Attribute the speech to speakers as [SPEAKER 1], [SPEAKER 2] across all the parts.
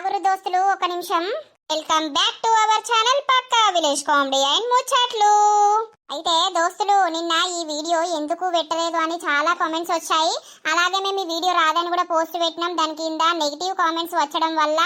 [SPEAKER 1] ఆగురు దోస్తులు ఒక నిమిషం. Welcome back to our channel పక్కా విలేజ్ కామెడీ అండ్ ముచ్చట్లు. అయితే దోస్తులు నిన్న ఈ వీడియో ఎందుకు పెట్టలేదు అని చాలా కామెంట్స్ వచ్చాయి. అలాగే మేము ఈ వీడియో రాదని కూడా పోస్ట్ పెట్టినాం. దాని కింద నెగిటివ్ కామెంట్స్ వచ్చడం వల్ల,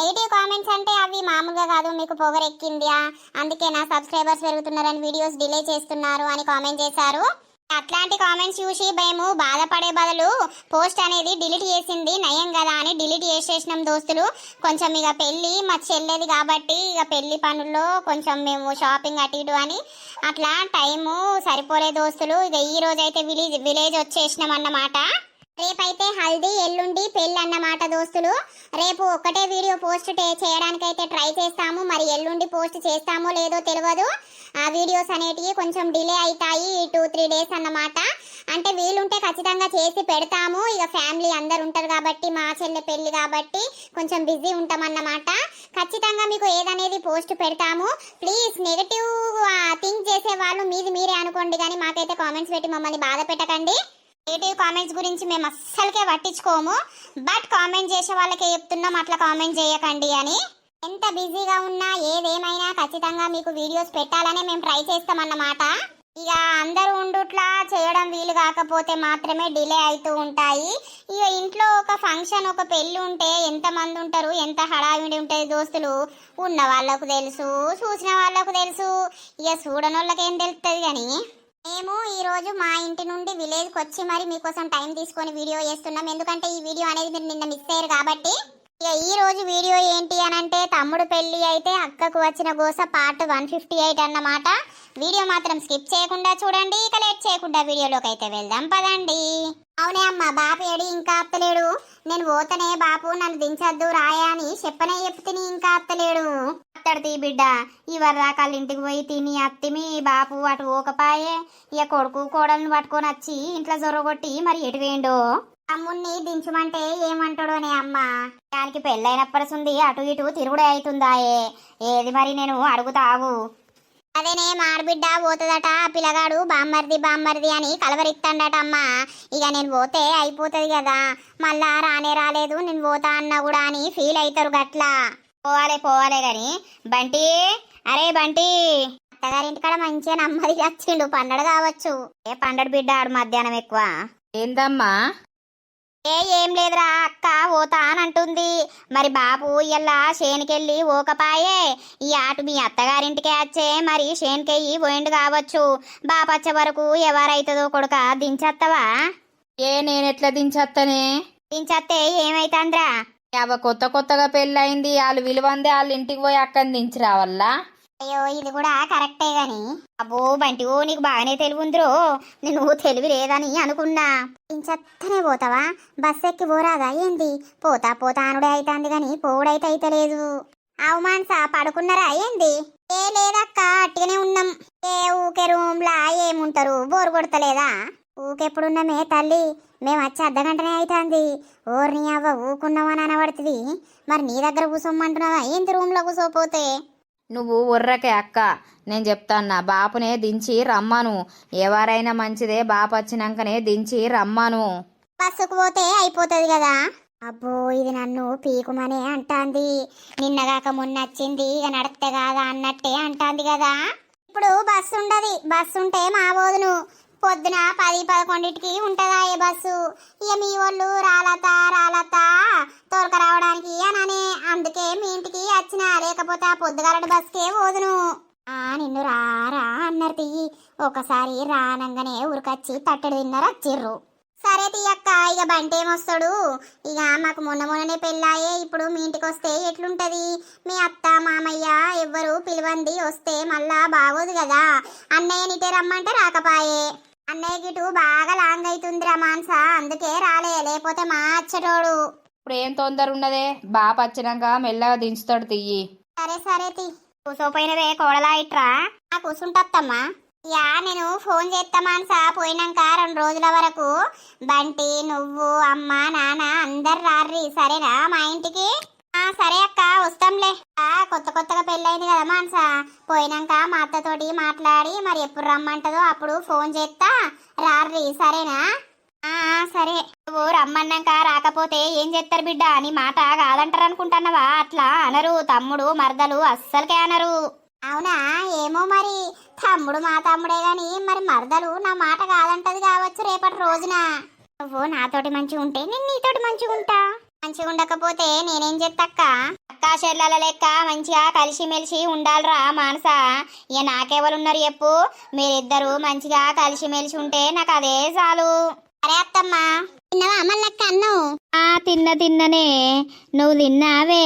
[SPEAKER 1] నెగిటివ్ కామెంట్స్ అంటే అవి మామూలుగా కాదు మీకు పొగరెక్కిందా, అందుకే నా సబ్స్క్రైబర్స్ పెరుగుతున్నారని వీడియోస్ డిలే చేస్తున్నారు అని కామెంట్ చేశారు. అట్లాంటి కామెంట్స్ చూసి మేము బాధపడే బదులు పోస్ట్ అనేది డిలీట్ చేసింది నయం కదా అని డిలీట్ చేసేసినాం దోస్తులు. కొంచెం ఇక పెళ్ళి మా చెల్లేది కాబట్టి ఇక పెళ్లి పనుల్లో కొంచెం మేము షాపింగ్ అటు ఇటు అని అట్లా టైము సరిపోలే దోస్తులు. ఇక ఈ రోజు అయితే విలేజ్ వచ్చేసినాం అన్నమాట. రేపైతే హల్దీ, ఎల్లుండి పెళ్ళి అన్నమాట దోస్తులు. రేపు ఒక్కటే వీడియో పోస్ట్ చేయడానికైతే ట్రై చేస్తాము. మరి ఎల్లుండి పోస్ట్ చేస్తామో లేదో తెలియదు. ఆ వీడియోస్ అనేటివి కొంచెం డిలే అవుతాయి, 2-3 డేస్ అన్నమాట. అంటే వీలుంటే ఖచ్చితంగా చేసి పెడతాము. ఇక ఫ్యామిలీ అందరు ఉంటారు కాబట్టి, మా చెల్లె పెళ్ళి కాబట్టి కొంచెం బిజీ ఉంటామన్నమాట. ఖచ్చితంగా మీకు ఏదనేది పోస్ట్ పెడతాము. ప్లీజ్ నెగటివ్ థింక్ చేసే వాళ్ళు మీరే అనుకోండి, కానీ మాకైతే కామెంట్స్ పెట్టి మమ్మల్ని బాధ పెట్టకండి. నెగిటివ్ కామెంట్స్ గురించి మేము అస్సలకే పట్టించుకోము. బట్ కామెంట్ చేసే వాళ్ళకే చెప్తున్నాం అట్లా కామెంట్ చేయకండి అని. ఎంత బిజీగా ఉన్నా ఏదేమైనా ఖచ్చితంగా మీకు వీడియోస్ పెట్టాలనే మేము ట్రై చేస్తామన్నమాట. ఇక అందరూ ఉండుట్లా చేయడం వీలు కాకపోతే మాత్రమే డిలే అవుతూ ఉంటాయి. ఇక ఇంట్లో ఒక ఫంక్షన్, ఒక పెళ్ళి ఉంటే ఎంతమంది ఉంటారు, ఎంత హడావిడి ఉంటుంది దోస్తులు. ఉన్న వాళ్ళకు తెలుసు, చూసిన వాళ్ళకు తెలుసు, ఇక చూడనోళ్ళకి ఏం తెలుస్తుంది. కానీ మేము ఈరోజు మా ఇంటి నుండి విలేజ్కి వచ్చి మరి మీకోసం టైం తీసుకొని వీడియో చేస్తున్నాం. ఎందుకంటే ఈ వీడియో అనేది మీరు నిన్న మిస్ అయ్యారు కాబట్టి. ఇక ఈ రోజు వీడియో ఏంటి అని అంటే తమ్ముడు పెళ్ళి అయితే అక్కకు వచ్చిన గోస పార్ట్ 158 అన్నమాట. వీడియో మాత్రం స్కిప్ చేయకుండా చూడండి. ఇక లేట్ చేయకుండా వీడియోలోకి అయితే వెళ్దాం పదండి. అవునే అమ్మ, బాపు ఏడి ఇంకా అత్తలేడు. నేను పోతనే బాపు నన్ను దించద్దు రాయా అని చెప్పనే చెప్తిని, ఇంకా అత్తలేడు. అత్తడు తీ బిడ్డ, ఈ వర్రాకాళ్ళ ఇంటికి పోయి తిని అత్తిమి బాపు అటు ఓకపాయే. ఇక కొడుకు కోడలను పట్టుకొని వచ్చి ఇంట్లో జొరగొట్టి మరి ఎటు వేయండో. తమ్ముణ్ణి దించమంటే ఏమంటాడోనే అమ్మ. దానికి పెళ్ళైనప్పటిసుంది అటు ఇటు తిరుగుడే అవుతుందాయే. ఏది మరి నేను అడుగుతావు. అదేనే మాడబిడ్డ పోతుందట, పిల్లగాడు బామ్మర్ది అని కలవరిస్తాడట అమ్మ. ఇక నేను పోతే అయిపోతుంది కదా, మళ్ళా రాలేదు నేను పోతా అన్నా కూడా అని ఫీల్ అవుతారు గట్లా. పోవాలే గాని బంటి, అరే బంటి, అత్తగారింటికాడ మంచిగా నమ్మది వచ్చిండు. పండడు కావచ్చు. ఏ పండడు బిడ్డ, ఆడు మధ్యాహ్నం ఎక్కువ.
[SPEAKER 2] ఏందమ్మా?
[SPEAKER 1] ఏం లేదురా అక్క పోతా అని అంటుంది. మరి బాబు ఇలా షేన్కెళ్ళి ఓకపాయే. ఈ ఆటు మీ అత్తగారింటికే వచ్చే మరి షేన్కెయ్యి పోయిండు కావచ్చు. బాపచ్చే వరకు ఎవరైతుందో కొడుక దించేత్తవా?
[SPEAKER 2] నేనెట్లా దించేత్తనే?
[SPEAKER 1] దించేత్తే ఏమైతుందిరా?
[SPEAKER 2] అవ కొత్తగా పెళ్ళయింది, వాళ్ళు విలువందే వాళ్ళ ఇంటికి పోయి అక్కని దించి రావాలా?
[SPEAKER 1] అయ్యో ఇది కూడా కరెక్టే గాని. అబ్బో బంటి, ఓ నీకు బాగానే తెలివి ఉందిరో. నేను తెలివి లేదని అనుకున్నా. ఇంచత్తనే పోతావా? బస్ ఎక్కి పోరాదా ఏంది? పోతా అనుడే అవుతుంది గాని పోవుడైతే అయితలేదు. అవమానసా పడుకున్నారా ఏంది? ఏ లేదక్క, అట్టిగానే ఉన్నాం. ఊకే రూమ్లా ఏముంటారు, బోరు కొడతలేదా? ఊకెప్పుడున్నామే తల్లి, మేము వచ్చి అర్ధగంటనే అవుతుంది. ఓర్ని అవ్వ ఊకున్నావని అనబడుతుంది. మరి నీ దగ్గర కూసోమ్మంటున్నావా ఏంది రూమ్లో కూసోపోతే?
[SPEAKER 2] నువ్వు ఉర్రకే అక్క, నేను చెప్తాన్నా. బాపునే దించి రమ్మను. ఎవరైనా మంచిదే, బాపు వచ్చినాకనే దించి రమ్మను.
[SPEAKER 1] బస్సుకు పోతే అయిపోతుంది కదా. అబ్బో ఇది నన్ను పీకుమనే అంటాంది. నిన్నగాక మొన్న వచ్చింది, ఇక నడితే కాదా అన్నట్టే అంటాంది కదా. ఇప్పుడు బస్సు ఉండదు. బస్సు ఉంటే మా బోదును పొద్దున 10-11కి ఉంటుందా ఏ బస్సు. ఇక మీ వాళ్ళు రాలతా తోలుక రావడానికి అననే. అందుకే మీ ఇంటికి వచ్చిన, లేకపోతే ఆ పొద్దుగాలటి బస్కే పోదును. నిన్ను రారా అన్నారు తీయి. ఒకసారి రానంగానే ఉరికొచ్చి తట్టడి తిన్నారు వచ్చిర్రు. సరే తీయక్క, ఇక బంటేమొస్తాడు. ఇక మాకు మొన్ననే పెళ్ళాయే. ఇప్పుడు మీ ఇంటికి వస్తే ఎట్లుంటది? మీ అత్త మామయ్య ఎవ్వరు పిలవండి, వస్తే మళ్ళా బాగోదు కదా. అన్నయ్య నిటే రమ్మంటే రాకపాయే. అన్నయ్య గిటు బాగా లాంగ్ అవుతుందిరా మాన్సా, అందుకే రాలే, లేకపోతే మా అచ్చటోడు.
[SPEAKER 2] ఇప్పుడు ఏం తొందర ఉన్నదే, బాపు వచ్చినాక మెల్లగా దించుతాడు తియ్యి.
[SPEAKER 1] సరే తీ. కూసోపోయినవే కోడలా ఇట్రా. కూసుంటత్తమ్మా. యా నేను ఫోన్ చేస్తా మాన్సా పోయినాక 2 రోజుల వరకు. బంటి, నువ్వు, అమ్మ, నాన్న అందరు రార్రి సరేనా మా ఇంటికి? సరే అక్క వస్తాంలే. కొత్తగా పెళ్ళైంది కదా మాన్సా, పోయినాక మా అత్తతోటి మాట్లాడి మరి ఎప్పుడు రమ్మంటదో అప్పుడు ఫోన్ చేస్తా రార్రి సరేనా? సరే. నువ్వు రమ్మన్నాక రాకపోతే ఏం చేస్తారు బిడ్డ నీ మాట కాదంటారు అనుకుంటున్నావా? అట్లా అనరు తమ్ముడు మరదలు అస్సలకే అనరు. అవునా ఏమో మరి, తమ్ముడు మా తమ్ముడే గాని మరి మరదలు నా మాట కాదంటది కావచ్చు రేపటి రోజున. నువ్వు నాతోటి మంచిగా ఉంటే నేను నీతోటి మంచిగా ఉంటా, మంచిగా ఉండకపోతే నేనేం చెప్తక్క? అక్కా చెల్లెల లెక్క మంచిగా కలిసిమెలిసి ఉండాలిరా మానస. ఇక నాకెవరున్నారు చెప్పు? మీరిద్దరు మంచిగా కలిసిమెలిసి ఉంటే నాకు అదే చాలు. అరే అత్తమ్మా తిన్నవా మళ్ళక్క అన్నం?
[SPEAKER 2] తిన్ననే. నువ్వు తిన్నావే?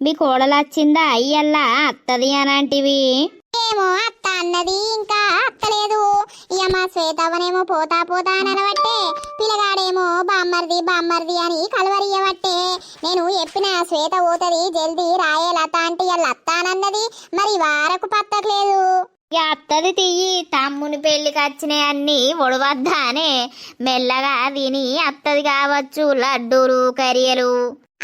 [SPEAKER 2] మీ కోడలు వచ్చిందా అయ్యల్లా అత్తది అనంటివి?
[SPEAKER 1] ఏమో అత్త అన్నది ఇంకా అత్తలేదు. ఇక మా శ్వేతవ్వనేమో పోతా పోతా అని అనబట్టే, పిల్లగాడేమో బామ్మర్ది బామ్మర్ది అని కలవరియబట్టే నేను చెప్పిన శ్వేత పోతుంది జల్దీ రాయే లత అంటే ఇవాళ అత్త అనన్నది. మరి వారకు పత్తట్లేదు.
[SPEAKER 2] ఇక అత్తది తియ్యి, తమ్ముని పెళ్లికి వచ్చినాయి అన్ని ఒడవద్దానే. మెల్లగా తిని అత్తది కావచ్చు లడ్డూలు కరియలు.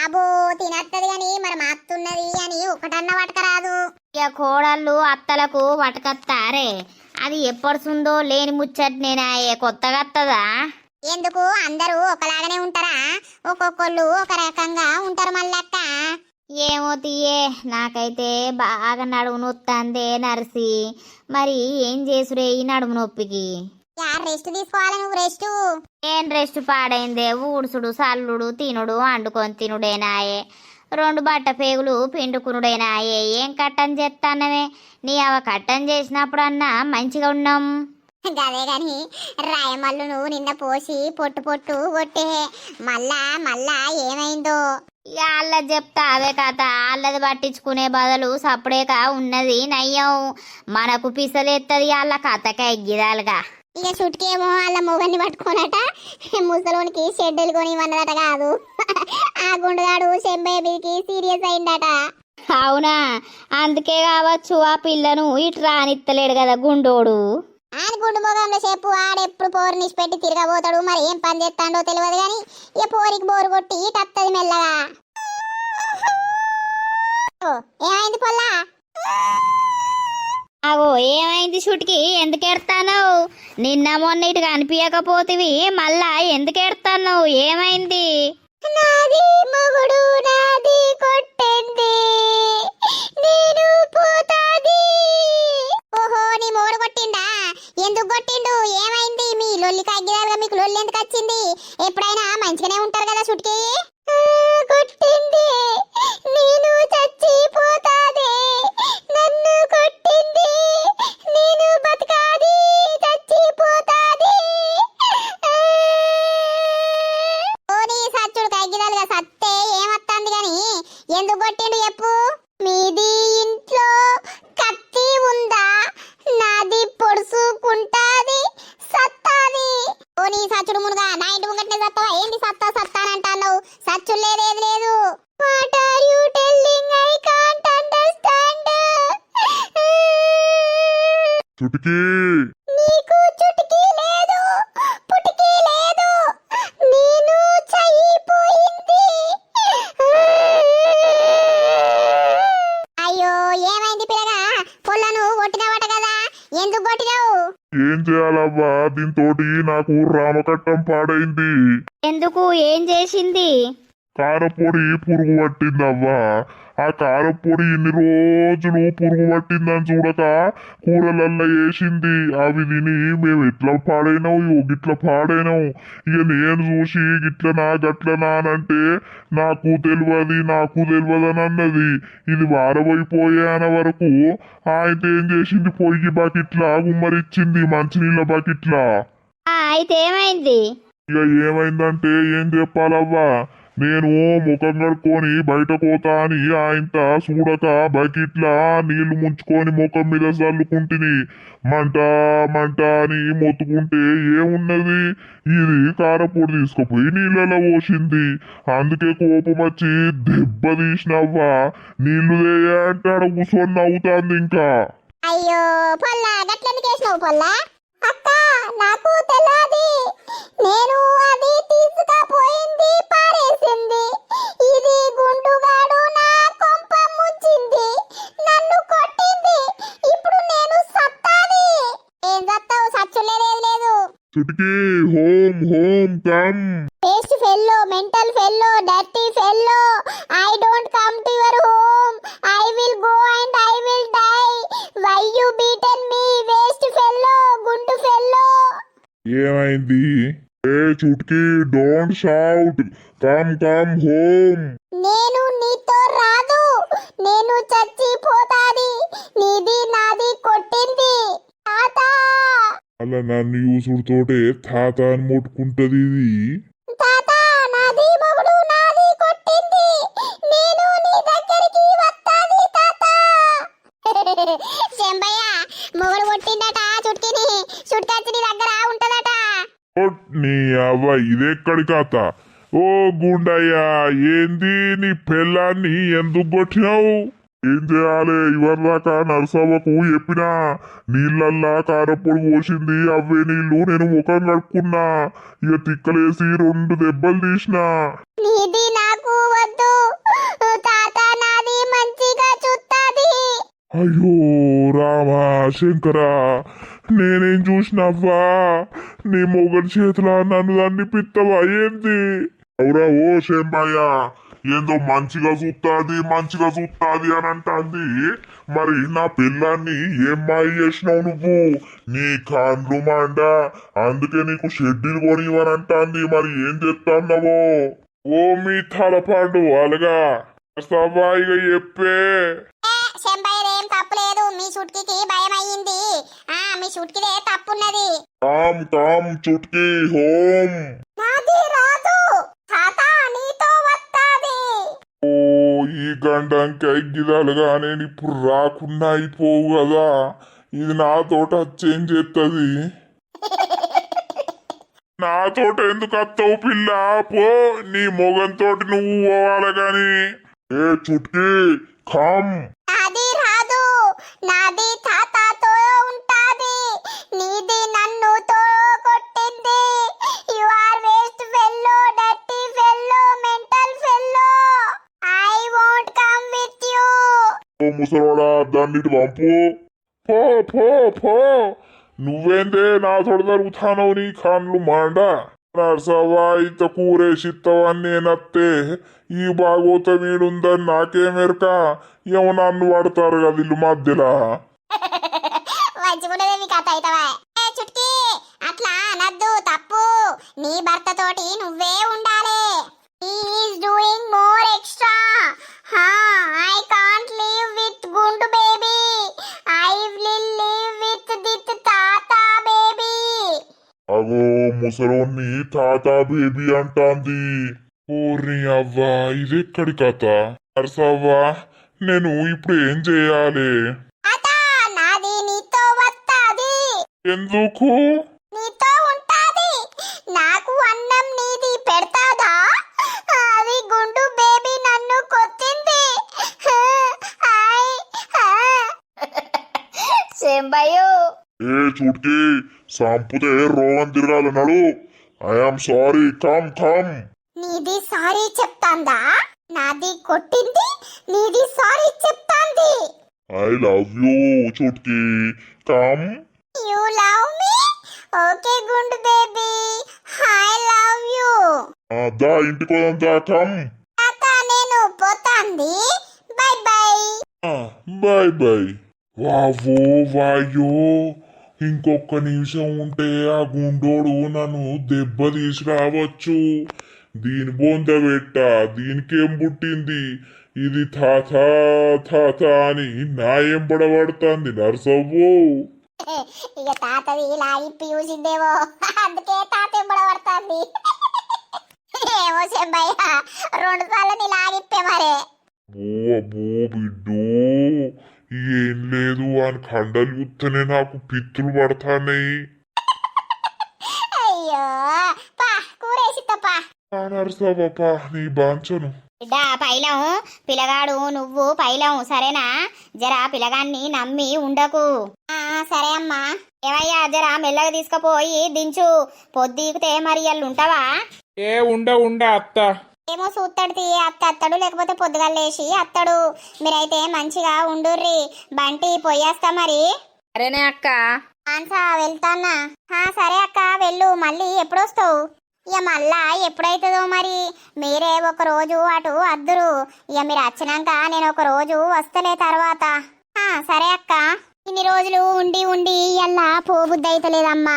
[SPEAKER 1] అబో తినత్తది గాని మరి మా అత్తున్నది అని ఒకటన్న పట్టకరాదు.
[SPEAKER 2] ఇక కోడళ్ళు అత్తలకు వటకత్తారే, అది ఎప్పడుతుందో లేని ముచ్చట్నేనాయే కొత్తగా అత్తదా?
[SPEAKER 1] ఎందుకు అందరూ ఒకలాగానే ఉంటారా? ఒక్కొక్కళ్ళు ఒక రకంగా ఉంటారు మళ్ళక్క.
[SPEAKER 2] ఏమో తీయే, నాకైతే బాగా నడుము నొత్తందే నర్సి. మరి ఏం చేసుడే ఈ నడుము నొప్పికి?
[SPEAKER 1] రెస్ట్ తీసుకోవాలి నువ్వు. రెస్ట్
[SPEAKER 2] ఏం రెస్ట్ పాడైందే? ఊడుసుడు సల్లుడు తినుడు వండుకొని తినుడేనాయే, 2 బట్ట పేగులు పిండుకునుడేనాయే. ఏం కట్టం చేస్తానవే? నీ అవ కట్టం చేసినప్పుడన్నా మంచిగా ఉన్నాం.
[SPEAKER 1] గదే గాని రాయమల్లు నువ్వు నిన్న పోసి పొట్టు పొట్టు కొట్టే మళ్ళా మళ్ళా ఏమైందో?
[SPEAKER 2] ఇక వాళ్ళది చెప్తా అదే కథ. వాళ్ళది పట్టించుకునే బదులు సప్పుడేక ఉన్నది నయ్యం. మనకు పిసలేస్తుంది వాళ్ళ కథకే ఎగ్గిదాలుగా.
[SPEAKER 1] ఇక చుట్టుకేమో వాళ్ళ మొగన్ని పట్టుకోనట ముసలోనికి షెడ్యూల్ కొని ఇవ్వన్నదట కాదు. ఆ గుండుగాడు చెంబేబీకి సీరియస్ అయిందట.
[SPEAKER 2] అవునా? అందుకే కావచ్చు ఆ పిల్లను ఇటు రానిత్తలేడు కదా గుండోడు.
[SPEAKER 1] ఆయన గుండు మొగంలో చెప్పు ఆడెప్పుడు పోరునిసి పెట్టి తిరగబోతాడు. మరి ఏం పని చేస్తాడో తెలియదు కానీ ఇక పోరికి బోరు కొట్టి తత్తది మెల్లగా. ఏమైంది పొల్లా?
[SPEAKER 2] అవో ఏమైంది చుటికి? ఎందుకు ఎడతావు? నిన్న మొన్న ఇటు కనిపించకపోతివి, మళ్ళా ఎందుకు ఎడతావు? ఏమైంది?
[SPEAKER 1] నాది మొగుడు నాది కొట్టింది, నేను పోతాది. ఓహో నీ మోడు కొట్టిండా? ఎందుకు కొట్టిండు? ఏమైంది? మీ లొల్లి కగ్గిదాలుగా మీకు లొల్లి ఎందుకు వచ్చింది? ఎప్పుడైనా మంచిగానే ఉంటారు కదా చుట్కి. కొట్టింది, నేను చచ్చిపోతాది. నన్ను కొట్టింది, నేను బతకాది, చచ్చిపోతాది. ఓని సచ్చుడు కగ్గిదాలుగా సత్తే ఏమత్తంది గాని ఎందుకు కొట్టిండు చెప్పు? మీది ఇంట్లో కత్తి ఉందా? నాది పొడుసుకుంటాది సత్తాది. ఓ నీ సచ్చుడు మునుగా నా ఇంటి ముంగట్నే సత్తావా ఏంది? సత్తా సత్తానంటావు. సచ్చు లేదేది లేదు. What are you telling? I can't understand.
[SPEAKER 3] చుటికీ
[SPEAKER 1] నీకు చుటికీ లేదు, పుటికీ లేదు. నేను చయిపోయింది. అయ్యో ఏమైంది పిల్లగా? పొల్లను కొట్టినవట కదా, ఎందుకు కొట్టినావు?
[SPEAKER 3] ఏం చేయాలవ్వా? దీంతోటి నాకు రామకట్టం పాడైంది.
[SPEAKER 2] ఎందుకు? ఏం చేసింది?
[SPEAKER 3] కారపొడి పురుగు పట్టిందవ్వా. ఆ కారపొడి ఇన్ని రోజులు పురుగు పట్టిందని చూడక కూరలల్లో వేసింది. అవి తిని మేము ఎట్లా పాడైనావు, గిట్లా పాడైనావు. ఇక నేను చూసి గిట్లనా గట్లనా అనంటే నాకు తెలియదు అని అన్నది. ఇది వారమైపోయే అనే వరకు అయితే ఏం చేసింది, పొయ్యి బకెట్లా గుమ్మరిచ్చింది, మంచినీళ్ళ బకెట్లా.
[SPEAKER 2] అయితే ఏమైంది?
[SPEAKER 3] ఇక ఏమైందంటే ఏం చెప్పాలవ్వా, నేను ముఖం కడుక్కొని బయట పోతా అని ఆయనత చూడక బకెట్లా నీళ్లు ముంచుకొని ముఖం మీద చల్లుకుంటుని మంట మంట అని మొత్తుకుంటే ఏమున్నది, ఇది కారపొడి తీసుకుపోయి నీళ్ళలో పోసింది. అందుకే కోపం వచ్చి దెబ్బ తీసినవ్వా. నీళ్లు దేయ అంటే ఆడ కూర్చొని నవ్వుతాంది ఇంకా.
[SPEAKER 1] అయ్యో పొల్లా గట్లెందుకు వేసినావు పొల్లా? అక్క నాకు తెలియదు, నేను అది తీసుకుపోయింది పారేసింది. ఇది గుండుగాడు నా కొంప ముంచింది, నన్ను కొట్టింది. ఇప్పుడు నేను సత్తాది. ఏం సత్తావు? సచ్చులేదేది లేదు.
[SPEAKER 3] చుటికీ హోమ్ కమ్.
[SPEAKER 1] పేస్ట్
[SPEAKER 3] ఏమైంది? ఏ Chutki, don't shout, come home.
[SPEAKER 1] నేను నీతో రాదు, నేను చచ్చిపోతాది. నీది నాది కొట్టింది తాత.
[SPEAKER 3] అలా నన్ను యూసుడుతోటే తాత అని ముట్టుకుంటది ఇది.
[SPEAKER 1] తాత నాది మొగుడు నాది కొట్టింది. నేను నీ దగ్గరికి వస్తాది తాత. శంబయ్య మొగుడు కొట్టిందట చుట్టిని. చుట్టచ్చి నీ దగ్గర ఉంటదట.
[SPEAKER 3] నీ అవ్వ ఇదెక్కడి కథ? ఓ గుండయ్యా, ఏంది నీ పెళ్ళాన్ని ఎందుకు కొట్టినావు? ఏం చేయాలి? ఇవరిదాకా నరసవ్వకు చెప్పినా నీళ్ళల్లా కారపొడి పోసింది. అవే నీళ్లు నేను ముఖం కడుక్కున్నా. ఇక తిక్కలేసి 2 దెబ్బలు తీసినా.
[SPEAKER 1] నీది నాకు వద్దు తాత, నాది మంచిగా చూస్తాది.
[SPEAKER 3] అయ్యో రామా శంకరా, నేనేం చూసినవ్వా? నీ మొగలి చేతిలో నన్ను దాన్ని పిత్తవా ఏంది? అవురా ఓ శంబయ్య, ఏందో మంచిగా చూస్తాది అని అంటాంది. మరి నా పిల్లాన్ని ఏం మాయ చేసినావు నువ్వు? నీ కాండ్లు మాండ, అందుకే నీకు షెడ్యూల్ కొనివని అంటాంది. మరి ఏం చెప్తాన్నావో? ఓ మీ తలపాండు అలాగా సవాయిగా చెప్పే.
[SPEAKER 1] శంబయ్యదేం తప్పులేదు. మీ చుట్కీకి భయం అయ్యింది. మీ చుట్కిదే తప్పున్నది.
[SPEAKER 3] Come Chutki home.
[SPEAKER 1] నాది రాదు తాత, నీతో వస్తాది.
[SPEAKER 3] ఓ ఈ గండంకి అగ్గిదాలుగా నేను ఇప్పుడు రాకుండా అయిపోవు కదా. ఇది నాతోట వచ్చేం చేస్తుంది? నాతోట ఎందుకు వస్తావు పిల్ల? పో, నీ మొగంతోటి నువ్వు పోవాలి గాని. ఏ చుట్కీ కమ్.
[SPEAKER 1] నాది రాదు, నాది తాతతో ఉంటాది. నీది నన్ను తో కొట్టింది. You are waste fellow, dirty fellow, mental fellow. I won't come with you.
[SPEAKER 3] ఓ ముసలోడా, దాన్ని ఇటు పంపు. పో పో పో. నువ్వేందే నాతోట జరుగుతానవు? నీ కాన్లు మాండ. నర్సవ్వా ఇంత కూరేసిత్తవని నేనత్తే ఈ బాగోత వీడుందని నాకేమెరక. ఏమో నన్ను పడతారు కదా ఇల్లు మధ్యలో.
[SPEAKER 1] మంచిగుండదు మీ కథ అయితవా? ఏ చుట్కీ, అట్లా అనద్దు, తప్పు. నీ భర్త తోటి నువ్వే ఉండాలి. He is doing more extra. I can't live with gundu baby. I will live with this thatha baby.
[SPEAKER 3] అగో ముసలోన్ని తాత బేబీ అంటాంది. ఓర్ని అవ్వా, ఇదెక్కడి కథ? నర్సవ్వా, నేను ఇప్పుడు ఏం చేయాలి?
[SPEAKER 1] తాత, నాది నీతో వస్తాది.
[SPEAKER 3] ఎందుకు?
[SPEAKER 1] నీతో ఉంటాది. నాకు అన్నం నీది పెడతాదా? అది గుండు బేబీ నన్ను కొట్టింది.
[SPEAKER 2] శంబయ్యో
[SPEAKER 3] ఏ చుట్కీ, సంపుతే రోగం తిరగాలన్నాడు. I am sorry, come.
[SPEAKER 1] నీది సారీ చెప్తాందా? నాది కొట్టింది, నీది సారీ చెప్తాంది.
[SPEAKER 3] I love you Chutki, come.
[SPEAKER 1] You love me? Okay gundu baby, I love you.
[SPEAKER 3] దా ఇంటికి పోదాం, కమ్.
[SPEAKER 1] తాత, నేను పోతాంది. Bye bye.
[SPEAKER 3] బాయ్. వావో వాయో, ఇంకొక నిమిషం ఉంటే ఆ గుండోడు నన్ను దెబ్బ తీసి రావచ్చు. దీని బొంద పెట్ట, దీనికేం పుట్టింది? ఇది తాత అని నా ఎంబడబడుతుంది నర్సవ్వో.
[SPEAKER 1] ఇక తాతది లాగిప్పి చూసిందేమో, అందుకే తాత ఎంబడబడుతుంది. ఏమో శంబయ్య, 2 సార్లు నీ లాగిప్పే మరే.
[SPEAKER 3] అబ్బో బిడ్డో, ఏం లేదు అని కండలు చూస్తేనే నాకు పిత్తులు పడతాయి.
[SPEAKER 1] అయ్యో పా, కూరేసిత్తపా.
[SPEAKER 3] నర్సవ్వపా నీ బాంచను.
[SPEAKER 2] బిడ్డా పైలం, పిల్లగాడు నువ్వు పైలం సరేనా? జరా పిల్లగాన్ని నమ్మి ఉండకు.
[SPEAKER 1] సరే అమ్మా.
[SPEAKER 2] ఏమయ్యా, జరా మెల్లగా తీసుకుపోయి దించు. పొద్దుకితే మరి అల్లు ఉంటావా?
[SPEAKER 4] ఏ ఉండ అత్త.
[SPEAKER 1] ఏమో చూస్తాడు అత్తడు, లేకపోతే పొద్దుగాల లేచి అత్తడు. మీరైతే మంచిగా ఉండుర్రి. బంటి పోయేస్తా మరి.
[SPEAKER 2] సరేనే అక్క.
[SPEAKER 1] ఆన్సా వెళ్తానా? సరే అక్క వెళ్ళు, మళ్ళీ ఎప్పుడొస్తావు? ఇక మళ్ళా ఎప్పుడైతుందో మరి. మీరే ఒక రోజు అటు అద్దురు. ఇక మీరు వచ్చినాక నేను ఒక రోజు వస్తలే తర్వాత. సరే అక్క. ఇన్ని రోజులు ఉండి ఉండి అలా పోబుద్ది అయితలేదమ్మా.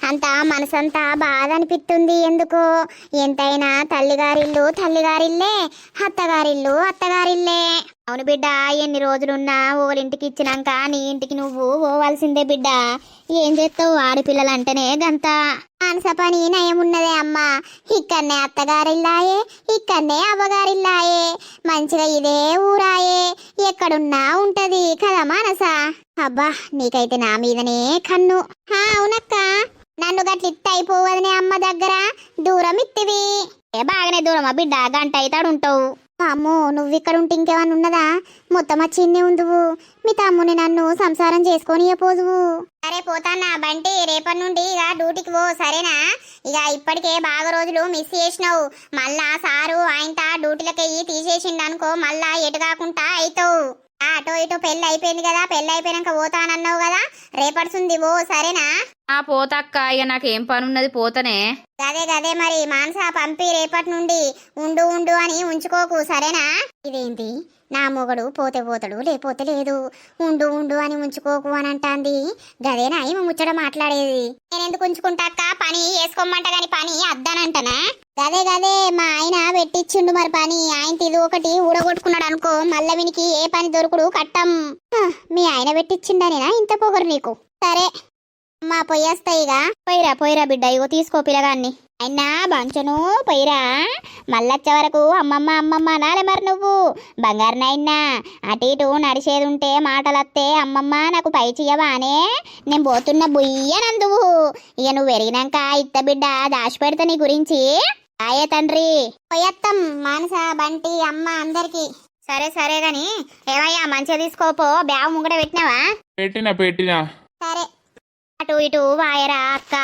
[SPEAKER 1] అంతా మనసంతా బాధ అనిపిస్తుంది ఎందుకో. ఎంతైనా తల్లిగారిల్లు తల్లిగారిల్లే, అత్తగారిల్లు అత్తగారిల్లే. అవును బిడ్డ, ఎన్ని రోజులున్నా ఓలింటికి ఇచ్చినాక నీ ఇంటికి నువ్వు పోవాల్సిందే బిడ్డ. ఏం చేస్తావు, ఆడపిల్లలంటేనే గంత మానస పని నయమున్నదే అమ్మా. ఇక్కడనే అత్తగారిల్లాయే, ఇక్కడనే అవ్వగారిల్లాయే, మంచిగా ఇదే ఊరాయే, ఎక్కడున్నా ఉంటది కదా మానస. అబ్బా నీకైతే నా మీదనే కన్ను. అవునక్క, నన్ను గట్లిత్త అయిపోవదనే అమ్మ దగ్గర దూరం ఇత్తివి. బాగానే దూరమా బిడ్డ, గంట అవుతాడుంటావు. అమ్మో, నువ్వు ఇక్కడ ఉంటే ఇంకేమన్నా ఉన్నదా? మొత్తం వచ్చిన్నే ఉందువు. మీ తమ్ముని నన్ను సంసారం చేసుకొని పోదువు. సరే పోతానా బంటి, రేపటి నుండి ఇక డ్యూటీకి పో సరేనా? ఇక ఇప్పటికే బాగా రోజులు మిస్ చేసినావు. మళ్ళా సారు ఆయనతో డ్యూటీలకి తీసేసిండు అనుకో, మళ్ళా ఎటు కాకుండా అవుతావు. అటో ఇటో పెళ్ళి అయిపోయింది కదా, పెళ్ళి అయిపోయినాక పోతానన్నావు కదా, రేపడుతుంది పో సరేనా?
[SPEAKER 2] పోతక్క, ఇక నాకేం పని ఉన్నది, పోతనే.
[SPEAKER 1] గదే గదే మరి మానస పంపి రేపటి నుండి ఉండు ఉండు అని ఉంచుకోకు సరేనా? ఇదేంటి నా మొగడు పోతే పోతాడు లేపోతే లేదు, ఉండు ఉండు అని ఉంచుకోకు అని అంటాంది. గదేనా ఏమో ముచ్చట మాట్లాడేది. నేనెందుకు ఉంచుకుంటాక, పని వేసుకోమంట గాని పని అద్దానంటనా? గదే గదే మా ఆయన పెట్టించిండు మరి పని. ఆయన ఇది ఒకటి ఊడగొట్టుకున్నాడు అనుకో, మళ్ళా వినికి ఏ పని దొరుకుడు కట్టం. మీ ఆయన పెట్టించిండనేనా ఇంత పొగరు నీకు? సరే అమ్మా పొయ్యేస్తాయిగా. పోయిరా పోయిరా బిడ్డ, ఇగో తీసుకో పిల్లగాన్ని. అయినా బంచను పోయిరా, మళ్ళొచ్చే వరకు అమ్మమ్మ అమ్మమ్మ అనాలే మరి నువ్వు. బంగారు నాయనా, అటు ఇటు నడిచేది ఉంటే మాటలత్తే అమ్మమ్మ నాకు పై చెయ్యవానే, నేను పోతున్న బుయ్యనందువు. ఇక నువ్వు ఎరిగినాక ఇత్త బిడ్డ దాచిపెడతా నీ గురించి. ఆయే తండ్రి. పొయ్యత్తం మానస బంటి అమ్మ అందరికి. సరే సరే గాని ఏమయ్యా మంచిగా తీసుకోపో, బ్యాగ్ ముంగట పెట్టినావా?
[SPEAKER 4] పెట్టినా
[SPEAKER 1] సరే. అటు ఇటు వాయరా అక్క.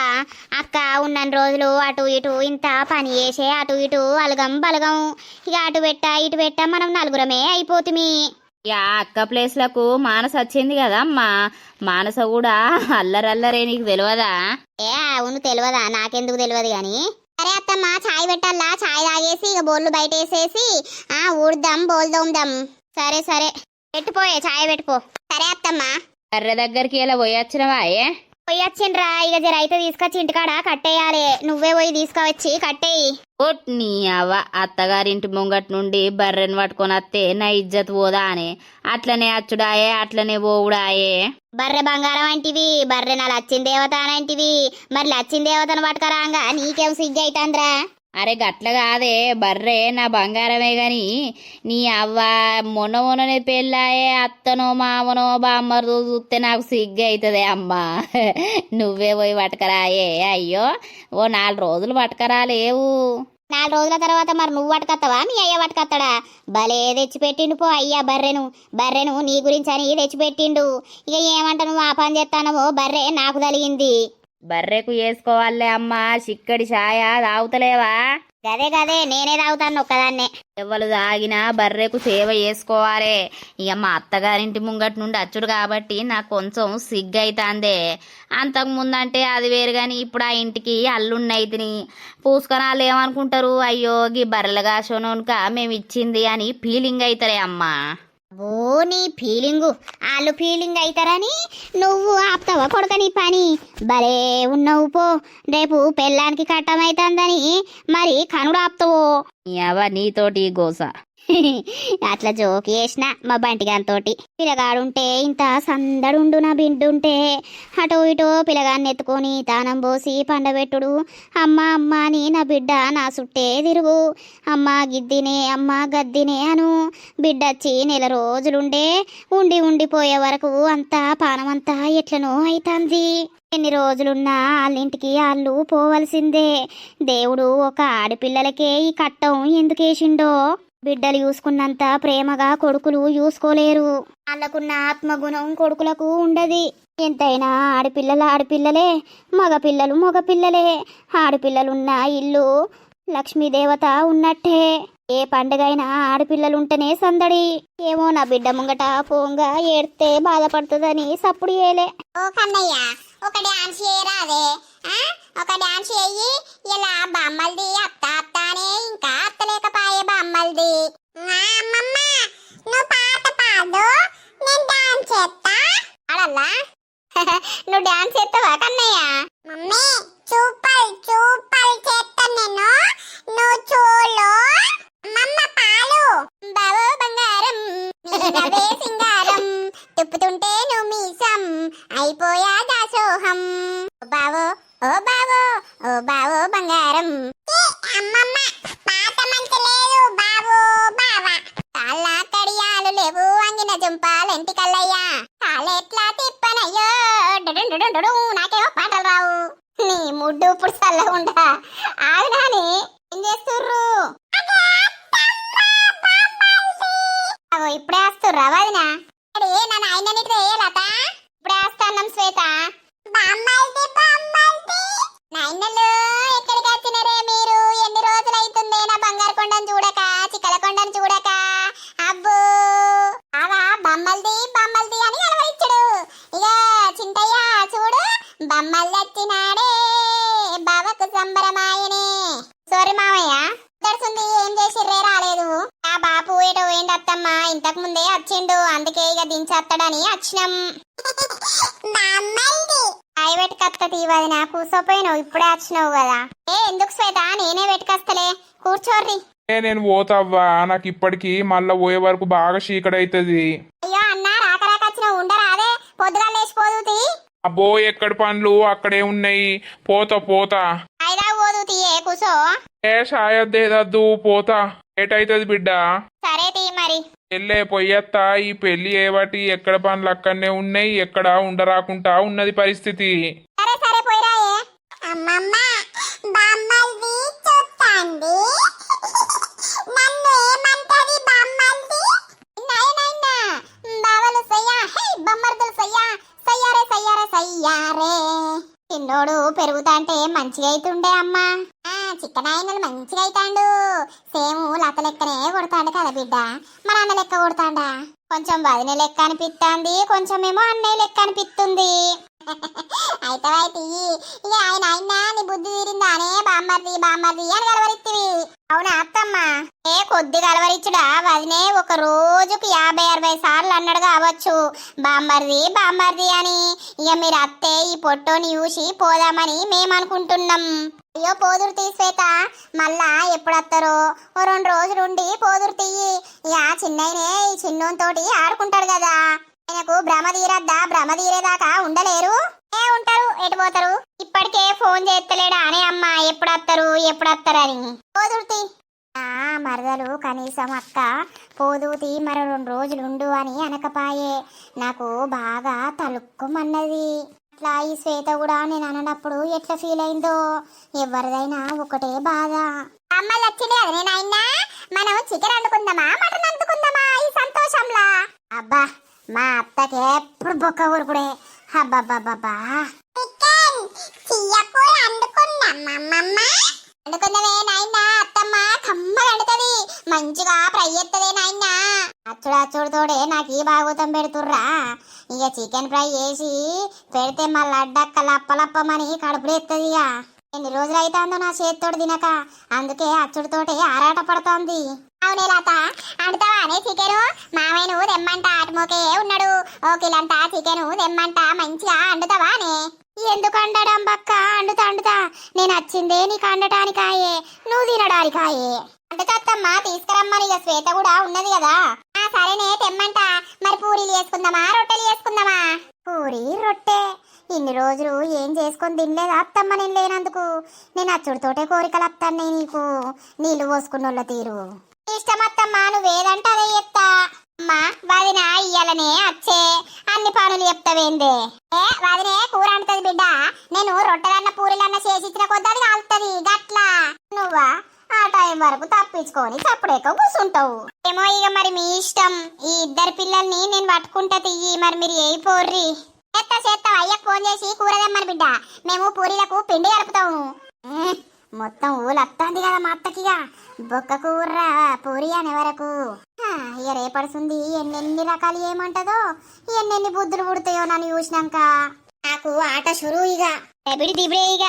[SPEAKER 1] అక్క ఉన్న రోజులు అటు ఇటు ఇంత పని చేసే అటు ఇటు అలగం బలగం. ఇక అటు పెట్ట ఇటు పెట్ట మనం నలుగురమే అయిపోతుమి.
[SPEAKER 2] ఇక అక్క ప్లేస్లకు మానస వచ్చింది కదా అమ్మా, మానస కూడా అల్లరల్లరే, నీకు తెలియదా?
[SPEAKER 1] అవును తెలియదా, నాకెందుకు తెలియదు గాని. సరే అత్తమ్మ, చాయ్ పెట్టాలా? చాయ్ తాగేసి ఇక బోర్లు బయట వేసేసి ఊడదాం బోల్దోందాం. సరే సరే పెట్టుపోయే, చాయ్ పెట్టుకో. సరే అత్తమ్మ.
[SPEAKER 2] కర్ర దగ్గరికి ఇలా పోయొచ్చినవా?
[SPEAKER 1] పోయొచ్చిండ్రా, ఇక జర అయితే తీసుకొచ్చి ఇంటికాడ కట్టేయాలి. నువ్వే పోయి తీసుకువచ్చి కట్టేయి.
[SPEAKER 2] నీ అవ్వ, అత్తగారింటి ముంగట్ నుండి బర్రెని పట్టుకొని వస్తే నా ఇజ్జత్ పోదా అని అట్లనే అచ్చుడాయే, అట్లనే పోవుడాయే.
[SPEAKER 1] బర్రె బంగారం అంటివి, బర్రె నా లచ్చిన దేవత అంటివి, మరి లచ్చిన దేవతను పట్టుకరాంగా నీకేం సిగ్గు అవుతుందిరా?
[SPEAKER 2] అరే గట్ల కాదే, బర్రే నా బంగారమే గాని నీ అవ్వ మొన్ననే పెళ్ళాయే, అత్తనో మామనో బామ్మరు చూస్తే నాకు సిగ్గు అవుతుంది అమ్మా. నువ్వే పోయి పట్టుకరాయే. అయ్యో, ఓ 4 రోజులు పట్టుకరాలేవు.
[SPEAKER 1] 4 రోజుల తర్వాత మరి నువ్వు పట్టుకత్తవా మీ అయ్య పట్టుకత్తాడా? భలే తెచ్చిపెట్టిండు పో అయ్యా బర్రెను నీ గురించి అని తెచ్చిపెట్టిండు. ఇక ఏమంట నువ్వు ఆ పని చేస్తానవో, బర్రె నాకు తలిగింది.
[SPEAKER 2] బర్రెకు వేసుకోవాలే అమ్మా, చిక్కడి ఛాయ తాగుతలేవా?
[SPEAKER 1] గదే గదే నేనే తాగుతాను ఒక్కదాన్నే.
[SPEAKER 2] ఎవరు తాగినా బర్రెకు సేవ చేసుకోవాలి. ఇక మా అత్తగారింటి ముంగటి నుండి అచ్చుడు కాబట్టి నాకు కొంచెం సిగ్గు అవుతుందే. అంతకు ముందంటే అది వేరు కానీ ఇప్పుడు ఆ ఇంటికి అల్లున్నైతిని పూసుకనాలు ఏమనుకుంటారు, అయ్యో గీ బర్రెల కాసోనుక మేము ఇచ్చింది అని ఫీలింగ్ అవుతారే అమ్మా.
[SPEAKER 1] ఓ నీ ఫీలింగు, వాళ్ళు ఫీలింగ్ అవుతారని నువ్వు ఆపుతావా కొడుక నీ పని? భలే ఉన్నావు పో. రేపు పెళ్ళానికి కట్టమైతుందని మరి కనుడు ఆపుతావో?
[SPEAKER 2] నీతోటి గోస.
[SPEAKER 1] అట్లా జోక్ చేసిన మా బంటిగానితోటి. పిల్లగాడుంటే ఇంత సందడుండు, నా బిడ్డుంటే అటో ఇటో పిల్లగాన్ని ఎత్తుకొని తానం పోసి పండబెట్టుడు. అమ్మ అమ్మ అని నా బిడ్డ నా చుట్టే తిరుగు. అమ్మ గిద్దినే అమ్మ గద్దినే అను. బిడ్డొచ్చి 1 నెల రోజులుండే ఉండి ఉండిపోయే వరకు అంతా పానమంతా ఎట్లనో అవుతుంది. ఎన్ని రోజులున్నా వాళ్ళింటికి వాళ్ళు పోవలసిందే. దేవుడు ఒక ఆడపిల్లలకే ఈ కట్టం ఎందుకేసిండో. బిడ్డలు చూసుకున్నంత ప్రేమగా కొడుకులు చూసుకోలేరు. వాళ్ళకున్న ఆత్మగుణం కొడుకులకు ఉండది. ఎంతైనా ఆడపిల్లలే, మగపిల్లలే. ఆడపిల్లలున్న ఇల్లు లక్ష్మీదేవత ఉన్నట్టే. ఏ పండుగైనా ఆడపిల్లలుంటేనే సందడి. ఏమో నా బిడ్డ ముంగట పోంగా ఏడితే బాధపడుతుందని సప్పుడు చేయలే. ఓ కన్నయ్య, ఒక డాన్స్ చేయరాదే? ఒక డాన్స్ చెయ్యి. ఇలా బామ్మల్ది అత్త అత్తానే ఇంకా అత్తలేకపాయే బామ్మల్ది. అమ్మమ్మ నువ్వు పాట పాడు, నేను డాన్స్ చేస్తా. అలా చూడాలా నువ్వు డాన్స్ చేస్తావా కన్నయ్య మమ్మీ సూపర్ సూపర్ చేస్తాను నేను నువ్వు చూడు మమ్మ పాలు బావో బంగారం నీనవే సింగారం తిప్పుతుంటే నువ్వు మీసం అయిపోయా దాసోహం బావో ఓ బావో ఓ బావో బంగారం అమ్మమ్మ పాట మంచి లేదు బావో బావా కాళ్ళ కడియాలు లేవు అంగిన జంపాలెంటి కల్లయ్యా కాలెట్లా తిప్పనయ్యో డుడుడుడుడు నాకేమో పాటలు రావు నీ ముడ్డు ఇప్పుడు చల్లగుండా ఆగునాని ఏం చేస్తుర్రు అగో ఇప్పుడే వస్తుర్రా వదినా నన్ను ఆయన నీకు లత ఇప్పుడే వస్తాన్నాం శ్వేత నాయనలు ఎక్కడికి వచ్చినరే మీరు ఎన్ని రోజులు అవుతుంది నా బంగారు కొండను చూడక చిక్కల కొండను చూడక అబ్బో అవా బమ్మల్ది బమ్మల్ది అని కలవరించడు ఇక చింతయ్య చూడు బమ్మలు తెచ్చినాడే బావకు సంబరమాయనే సోరి మామయ్య తెలుసుంది ఏం చేసిర్రే రాలేదు ఆ బాపు ఏటో ఏంటత్తమ్మ ఇంతకు ముందే వచ్చిండు అందుకే ఇక దించేస్తాడని వచ్చినాం అయి వెట్టుకత్త తీవది నా కూసోపోయినావు ఇప్పుడే వచ్చినావు కదా ఎందుకు శ్వేత నేనే వెట్టుకస్తలే కూర్చోర్రి
[SPEAKER 4] నేను పోతావ్వా నాకు ఇప్పటికి మళ్ళా పోయే వరకు బాగా చీకడైతది.
[SPEAKER 1] అయ్యో అన్న రాక రాక వచ్చినావు ఉండరాదే పొద్దుగా లేచిపోదు
[SPEAKER 4] అబ్బో ఎక్కడి పనులు అక్కడే ఉన్నాయి పోతా పోతా
[SPEAKER 1] అయిదా పోదు తీయే కూసో
[SPEAKER 4] ఏ షాయద్దేదద్దు పోతా ఏటైతది బిడ్డ
[SPEAKER 1] సరే తీ మరి
[SPEAKER 4] వెళ్ళే పొయ్యత్తా ఈ పెళ్లి ఏవటి ఎక్కడ పనులు అక్కడనే ఉన్నాయి ఎక్కడ ఉండరాకుండా ఉన్నది పరిస్థితి.
[SPEAKER 1] సరే సరే పోయిరాయే అమ్మమ్మ బామ్మల్ది చూస్తాండి నన్ను ఏమంటది బామ్మల్ది నైనైనా బావలు సయ్యా హే బమ్మర్దులు సయ్యా సయ్యారే సయ్యారే సయ్యారే చిన్నోడు పెరుగుతాంటే మంచిగా అవుతుండే అమ్మా చిక్కనాయనలు మంచిగా అవుతాండు సేమ్ లత లెక్కనే కొడతాడు కదా బిడ్డ మా నాన్న లెక్క కొడతాడా కొంచెం వదిన లెక్క అనిపిస్తుంది కొంచెం ఏమో అన్నయ్య లెక్క అనిపిస్తుంది అయితే ఇక ఆయన అయినా నీ బుద్ధి తీరిందానే బామ్మర్ది బామ్మర్ది అని కలవరిత్తివి అవునా అత్తమ్మ ఏ కొద్ది కలవరిచ్చుడా వదినే ఒక రోజుకి 50-60 సార్లు అన్నాడు కావచ్చు బామ్మర్ది బామ్మర్ది అని ఇక మీరు అత్తే ఈ పొట్టోని చూసి పోదామని మేమనుకుంటున్నాం. అయ్యో పోదురు తీ శ్వేత మళ్ళా ఎప్పుడు వస్తారో ఓ 2 రోజులు ఉండి పోదురు తీయి ఇక చిన్నయ్యనే ఈ చిన్నోనితోటి ఆడుకుంటాడు కదా ఆయనకు భ్రమ తీరద్దా భ్రమ తీరేదాకా ఉండలేరు ఉంటారు ఎటు పోతారు ఇప్పటికే ఫోన్ చేస్తలేడా అనే అమ్మ ఎప్పుడు వస్తారని పోదుర్తి మరదలు కనీసం అక్క పోదుతి మరో 2 రోజులు ఉండు అని అనకపాయే నాకు బాగా తలుక్కుమన్నది అట్లా ఈ శ్వేత కూడా నేను అననప్పుడు ఎట్లా ఫీల్ అయిందో ఎవరిదైనా ఒకటే బాధ అమ్మలు వచ్చింది అది నేను అయినా మనం చికెన్ వండుకుందామా మటన్ వండుకుందామా ఈ సంతోషంలా అబ్బా మా అత్తకి ఎప్పుడు బొక్క ఊరుకుడే అబ్బాబ్బాబ్బా వండుకుందామే నాయనా అత్తమ్మ కమ్మగా వండుతుంది మంచిగా ఫ్రై చేస్తుంది నాయనా అచ్చుడు నాకు ఈ భాగవతం పెడుతుర్రా ఇక చికెన్ ఫ్రై చేసి పెడితే మళ్ళీ అడ్డక్క లప్పలప్పమని కడుపులేస్తుంది ఇక ఎన్ని రోజులు అవుతుందో నా చేతితోటి తినక అందుకే అచ్చుడితోటి ఆరాట పడుతోంది. అవునే లత అండుతావా అనే చికెను మామయ్య నువ్వు తెమ్మంట ఆటమోకే ఉన్నాడు ఓ కిలంతా చికెను తెమ్మంట మంచిగా అండుతావా అనే ఎందుకు అండడం బక్క అండుతా నేను వచ్చిందే నీకు అండటానికాయే నువ్వు తినడానికాయే అంటుతమ్మా తీసుకురమ్మని ఇక శ్వేత కూడా ఉన్నది కదా సరేనే తెమ్మంట మరి పూరీలు చేసుకుందామా రొట్టెలు చేసుకుందామా పూరి రొట్టె ఇన్ని రోజులు ఏం చేసుకొని తినలేదా అత్తమ్మ నేను లేనందుకు నేను అచ్చుడితోటే కోరికలు వస్తాను నీకు నీళ్లు పోసుకున్నోళ్ళ తీరు ఇష్టం అత్తమ్మా నువ్వేదంటే అదే చెప్తా అమ్మా వదిన ఇయ్యాలనే అచ్చే అన్ని పనులు చెప్తావేందే వదినే కూర అంటది బిడ్డ నేను రొట్టెలన్న పూరీలన్న చేసి ఇచ్చిన కొద్ది కాలుతుంది గట్లా నువ్వా ఆ టైం వరకు తప్పించుకొని చప్పుడేక కూర్చుంటావు ఏమో ఇక మరి మీ ఇష్టం ఈ 2 పిల్లల్ని నేను పట్టుకుంటా తియ్యి మరి మీరు ఏ పోర్రి చేస్తా అయ్యకు ఫోన్ చేసి కూర తెమ్మని బిడ్డ మేము పూరీలకు పిండి కలుపుతాము మొత్తం ఊళ్ళు వస్తుంది కదా మా అత్తకిగా బొక్క కూర పూరి అనే వరకు ఇక రేపడుతుంది ఎన్నెన్ని రకాలు ఏమంటదో ఎన్నెన్ని బుద్ధులు పుడతాయో నన్ను చూసినాక నాకు ఆట షురు ఇక దిబిడే ఇక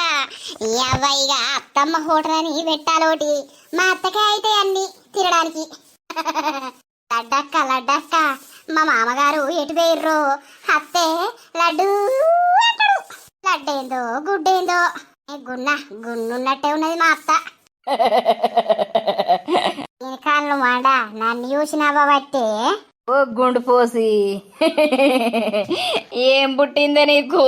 [SPEAKER 1] ఈ అవ్వ ఇక అత్తమ్మ హోటల్ అని పెట్టాలోటి మా అత్తకే అయితే అన్ని తినడానికి లడ్డక్క లడ్డక్క మా మామగారు ఎటు వేర్రో అత్తే లడ్డు అంటాడు. లడ్డేందో గుడ్డేందో గున్నున్నట్టే ఉన్నది మా అత్త. నేను కాళ్ళు మాడ నన్ను చూసినావా బట్టే
[SPEAKER 2] ఓ గుండు పోసి ఏం పుట్టిందే నీకు?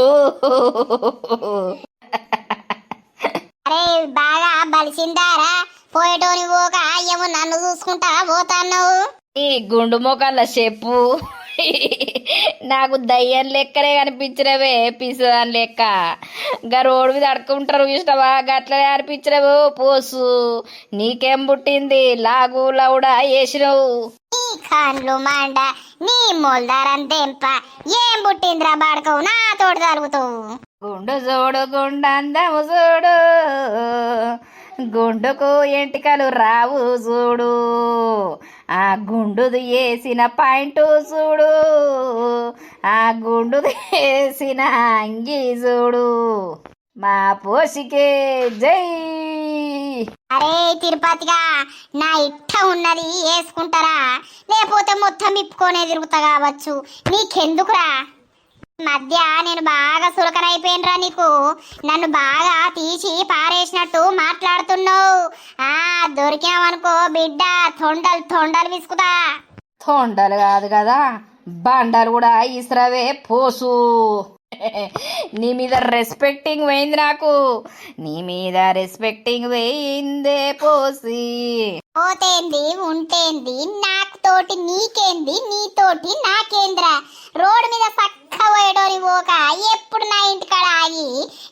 [SPEAKER 1] అరే బాగా బలిసిందారా పోయేటోని పోక ఏమో నన్ను చూసుకుంటా పోతాను.
[SPEAKER 2] ఈ గుండు మొక్కల చెప్పు నాకు దయ్యం లెక్కనే కనిపించినవే పిసదాని లెక్క. గా రోడ్డు మీద అడుకుంటారు ఇష్టమా గట్లనే అనిపించినవు పోసు. నీకేం పుట్టింది లాగు లౌడా వేసినవు?
[SPEAKER 1] నీ కాళ్ళు మాండ నీ మొల్దారంతేంప ఏం పుట్టిందిరా బాడుకోవు నా తోడు తలుగుతావు.
[SPEAKER 2] గుండు చూడు గుండందము చూడు గుండుకు ఎంటికలు రావు చూడు ఆ గుండుది వేసిన పాయింట్ చూడు ఆ గుండుది వేసిన అంగి చూడు మా పోషికే జై.
[SPEAKER 1] అరే తిరుపతిగా నా ఇట్ట ఉన్నది వేసుకుంటారా లేకపోతే మొత్తం ఇప్పుకొనే తిరుగుతా కావచ్చు. నీకెందుకురా మధ్య నేను బాగా సులకనైపోయినరా నీకు. నన్ను బాగా తీసి పారేసినట్టు మాట్లాడుతున్నావు. దొరికామనుకో బిడ్డ తొండలు విసుకుతా.
[SPEAKER 2] తొండలు కాదు కదా బండలు కూడా ఇసురవే పోసు. నీ మీద రెస్పెక్టింగ్ పోయింది నాకు. నీ మీద రెస్పెక్టింగ్ పోయిందే పోసి.
[SPEAKER 1] పోతేంది ఉంటేంది నాకు తోటి నీకేంది నీతోటి నాకేంద్రా. రోడ్డు మీద పక్క పోయేటోని పోక ఎప్పుడు నా ఇంటికాడ ఆగి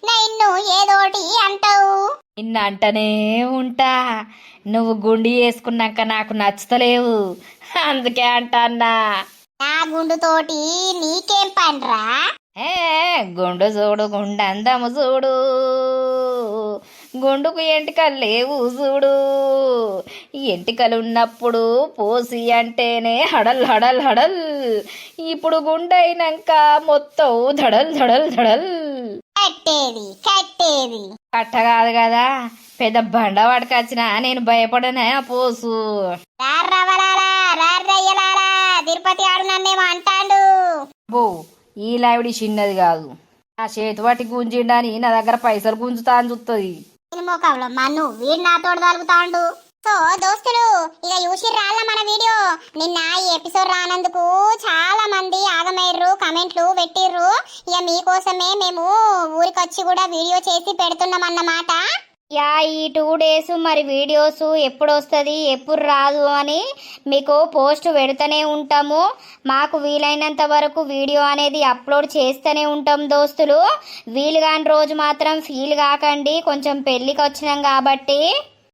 [SPEAKER 1] నిన్ను ఏదోటి అంటావు.
[SPEAKER 2] నిన్న అంటనే ఉంటా. నువ్వు గుండి వేసుకున్నాక నాకు నచ్చుతలేవు అందుకే అంటన్నా.
[SPEAKER 1] నా గుండుతోటి నీకేం పనిరా?
[SPEAKER 2] గుండు చూడు గుండందము చూడు గుండుకు ఎంటికలు లేవు చూడు. ఎంటికలు ఉన్నప్పుడు పోసి అంటేనే హడల్ హడల్ హడల్. ఇప్పుడు గుండైనాక మొత్తం ధడల్ ధడల్ ధడల్.
[SPEAKER 1] కట్టేది
[SPEAKER 2] కట్ట కాదు కదా పెద్ద బండ పడకొచ్చిన నేను భయపడనే పోసు.
[SPEAKER 1] రార్రయ్యలారా తిరుపతి ఆడు నన్నేమో అంటాడు.
[SPEAKER 2] బో ఈ లావిడి చిన్నది కాదు. నా చేతి పట్టి గుంజిండని నా దగ్గర పైసలు గుంజుతా అని చూస్తుంది.
[SPEAKER 1] మోకంలో మన్ను వీడు నాతోడు తలుగుతాండు. సో దోస్తులు ఇక చూసి రాళ్ళ మన వీడియో. నిన్న ఈ ఎపిసోడ్ రానందుకు చాలా మంది ఆగమయ్యారు, కమెంట్లు పెట్టిర్రు. ఇక మీకోసమే మేము ఊరికొచ్చి కూడా వీడియో చేసి పెడుతున్నాం అన్నమాట.
[SPEAKER 2] యా ఈ 2 days మరి వీడియోస్ ఎప్పుడు వస్తుంది ఎప్పుడు రాదు అని మీకు పోస్ట్ పెడుతూనే ఉంటాము. మాకు వీలైనంత వరకు వీడియో అనేది అప్లోడ్ చేస్తూనే ఉంటాం దోస్తులు. వీలు కాని రోజు మాత్రం ఫీల్ కాకండి, కొంచెం పెళ్ళికి వచ్చినాం కాబట్టి.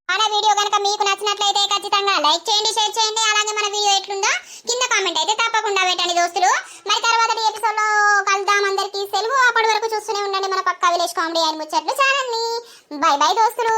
[SPEAKER 1] మన వీడియో కనుక మీకు నచ్చినట్లయితే ఖచ్చితంగా లైక్ చేయండి, షేర్ చేయండి. అలాగే మన వీడియో ఎట్లుందో కింద కామెంట్ అయితే తప్పకుండా పెట్టండి దోస్తులు. మరి తర్వాత ఎపిసోడ్ లో కలుద్దాం. అందరికీ సెలవు. అప్పటి వరకు చూస్తూనే ఉండండి మన పక్కా విలేజ్ కామెడీ అండ్ ముచ్చట్లు ఛానల్ ని. బై బై దోస్తులు.